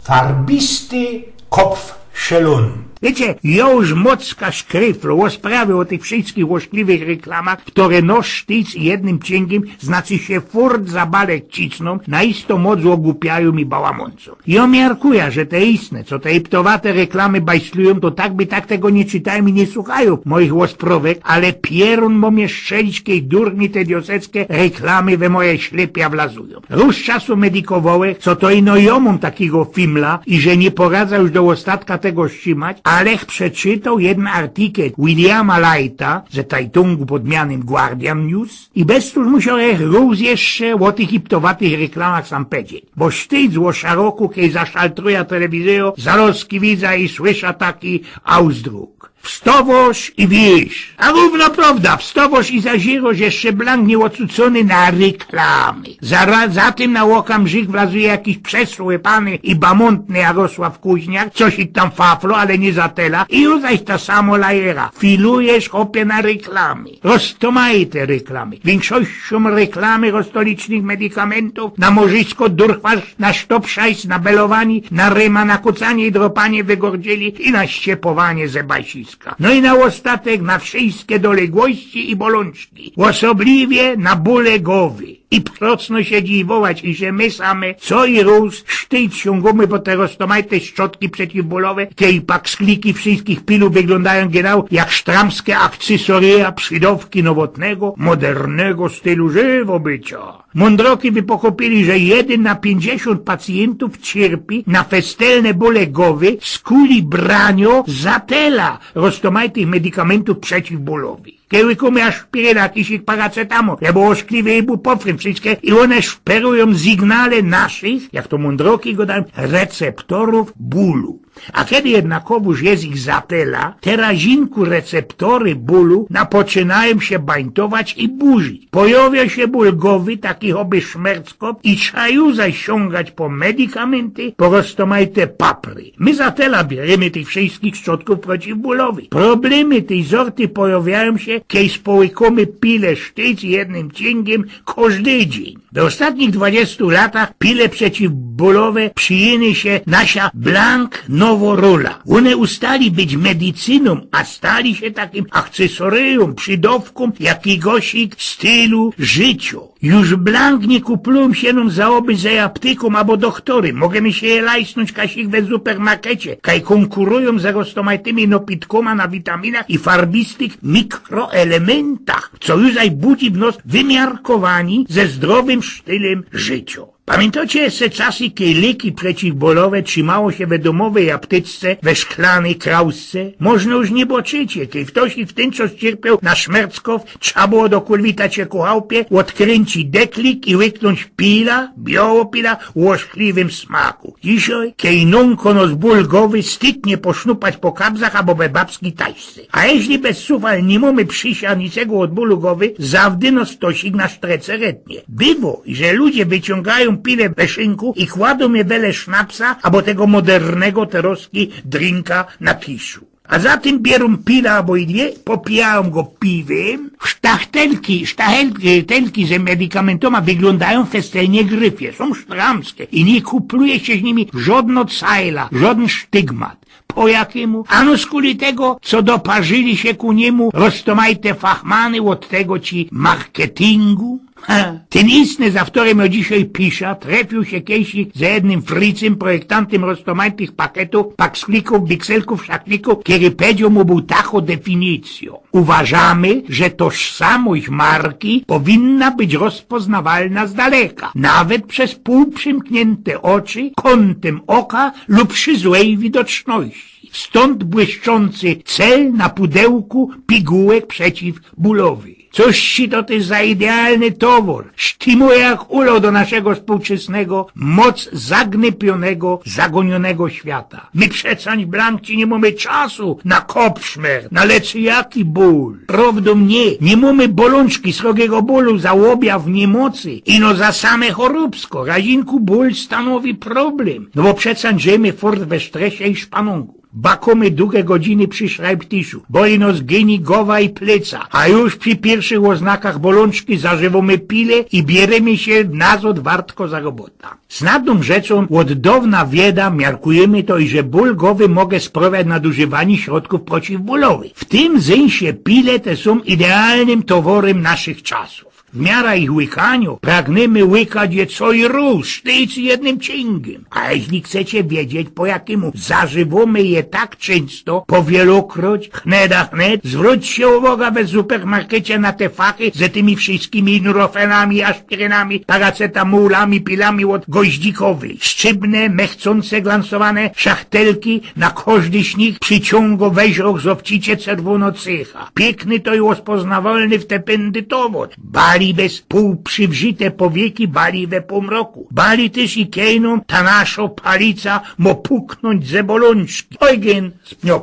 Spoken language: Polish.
Farbisty Kopfschelund. Wiecie, już mocka szkryflu o sprawie o tych wszystkich łośliwych reklamach, które nos sztyc jednym cięgiem, znaczy się furt za balek cisną, na isto moc ogłupiają i bałamoncą. I omiarkuja, że te istne, co te iptowate reklamy bajslują, to tak by tak tego nie czytają i nie słuchają moich łosprawek, ale pierun momie szczeliczkiej durni te dioseckie reklamy we moje ślepia wlazują. Róż czasu medikowołek, co to ino jomom takiego fimla i że nie poradza już do ostatka tego ścimać, Alech przeczytał jeden artykiel Williama Lighta ze tajtungu podmianym Guardian News i bez tu musiał róz jeszcze o tych iptowatych reklamach sam powiedzieć. Bo sztyc o szaroku, kiedy zaszaltruje telewizję, zaroski widza i słysza taki ausdruk. Wstowoż i wieś. A równo prawda, wstowoż i zaziroż jeszcze blank nieocucony na reklamy. Za tym na łokamżyk wlazuje jakiś przesłypany i bamontny Jarosław Kuźniak, coś ich tam faflo, ale nie zatela. I już zaś ta samo lajera. Filujesz chopie na reklamy. Roztomaj te reklamy. Większością reklamy rozstolicznych medykamentów na morzysko durchwasz, na sztopszajs, na belowani, na ryma, na kucanie i dropanie wygordzieli i na ściepowanie zebajsiska. No i na ostatek na wszystkie doległości i bolączki. Osobliwie na bóle głowy. I procno się dziwować, i że my same, co i róz, sztyć ciągamy po te roztomajte szczotki przeciwbólowe, tej pak skliki wszystkich pilów wyglądają genau jak sztramskie akcesoria, przydawki nowotnego, modernego stylu żywobycia. Mądroki wypochopili, że 1 na 50 pacjentów cierpi na festelne bóle głowy z kuli branio zatela roztomajtych medykamentów przeciwbólowych. Kiedy kumy aż szpiryla, kisik paracetamol, albo oszkliwy ibupofryn, wszystkie i one szperują sygnale naszych, jak to mądroki go dają, receptorów bólu. A kiedy jednakowoż jest ich zatela, te razinku receptory bólu napoczynają się bańtować i burzyć. Pojawia się ból głowy, taki oby szmerckop i trzeba zasiągać po medykamenty, po roztomajte papry. My zatela bierzemy tych wszystkich szczotków przeciwbólowych. Problemy tej sorty pojawiają się, kiedy społykamy pile sztyc jednym cięgiem każdy dzień. W ostatnich 20 latach pile przeciwbólowe przyjęły się nasza blank noworola. One ustali być medycyną, a stali się takim akcesorium, przydawką jakiegoś stylu życia. Już blank nie kupują się nam za oby ze apteką albo doktory. Możemy się je lajsnąć kasik we supermarkecie, kaj konkurują za roztomajtymi nopitkoma na witaminach i farbistych mikroelementach, co już budzi w nos wymiarkowani ze zdrowym stylem życia. Pamiętacie se czasy, kiedy leki przeciwbólowe trzymało się we domowej apteczce, we szklanej krausce? Można już nie boczycie, kiedy ktoś w ten czas cierpiał na szmerckow, trzeba było do kulwitać się ku chałupie, odkręcić deklik i łyknąć pila, białopila o oszkliwym smaku. Dzisiaj, kiedy nonko nos ból głowy, styknie posznupać po kabzach albo we babskiej taśce. A jeśli bez sufal nie mamy przysianicego od bólu głowy, zawdy nos stosik na sztrece retnie. Bywo, że ludzie wyciągają pile we szynku i kładą je wele sznapsa albo tego modernego teroski drinka na tiszu. A zatem bierą pila albo i dwie, popijają go piwem, sztachtelki ze medykamentoma wyglądają festelnie gryfie, są sztramskie i nie kupluje się z nimi żadno cajla, żaden stygmat. Po jakiemu? Ano z kuli tego, co doparzyli się ku niemu roztomajte fachmany od tego ci marketingu. Ten istny, za którym ja dzisiaj piszę, trafił się kiedyś za jednym frycem, projektantem roztomajtych paketów, paksklików, bikselków, szaklików, który powiedział mu był taką definicją. Uważamy, że tożsamość marki powinna być rozpoznawalna z daleka, nawet przez półprzymknięte oczy, kątem oka lub przy złej widoczności. Stąd błyszczący cel na pudełku pigułek przeciwbólowych. Coś ci to też za idealny towar. Sztymuje jak ulał do naszego współczesnego, moc zagnepionego, zagonionego świata. My przecań blanci nie mamy czasu na kopszmer, na lecy jaki ból. Prawdą nie mamy bolączki srogiego bólu za objaw niemocy, ino za same choróbsko. Razinku ból stanowi problem, no bo przecań żyjemy fort we stresie i szpanungu. Bakomy długie godziny przy szrajbtiszu. Boli nos gyni, głowa i pleca. A już przy pierwszych oznakach bolączki zażywamy pile i bieremy się nazad wartko za robota. Znadną rzeczą od dawna wieda, miarkujemy to, i że ból głowy mogę sprawiać nadużywanie środków przeciwbólowych. W tym sensie pile te są idealnym towarem naszych czasów. W miarę ich łykaniu pragniemy łykać je co i róż, sztyc jednym ciągiem. A jeśli chcecie wiedzieć, po jakiemu zażywamy je tak często, powielokroć, chneda, zwróćcie uwagę w supermarkecie na te fachy z tymi wszystkimi nurofenami, aspirynami, paracetamolami, pilami od goździkowej. Szczypne, mechcące, glansowane szachtelki, na każdy z nich przyciągo weźrok z obcicie czerwono-cycha. Piękny to i rozpoznawalny w te pędy towód. Bali bez półprzywrzyte powieki, bali we półmroku. Bali też i kejną ta nasza palica mo puknąć ze bolączki. Eugen z pniok.